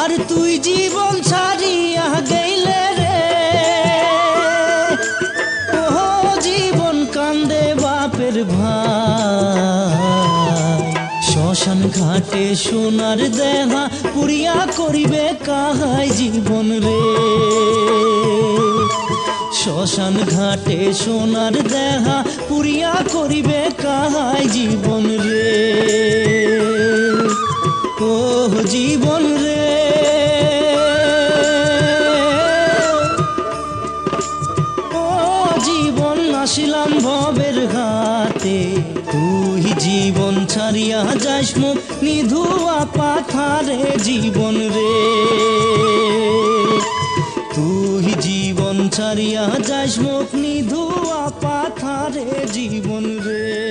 আর তুই জীবন ছাড়িয়া গেলে রে, ও জীবন কান্দে বাপের ভাই। শ্মশান ঘাটে সোনার দেহা পুরিয়া করিবে কাহাই জীবন রে। শ্মশান ঘাটে সোনার দেহা পুরিয়া করিবে কাহাই জীবন রে। ও জীবন রে, ও জীবন আসিলাম ভবের ঘাটে, তুই জীবন ছাড়িয়া যাস মুখ নিধুয়া পাথারে জীবন রে। তুই জীবন ছাড়িয়া যাস মুখ নিধুয়া পাথারে জীবন রে।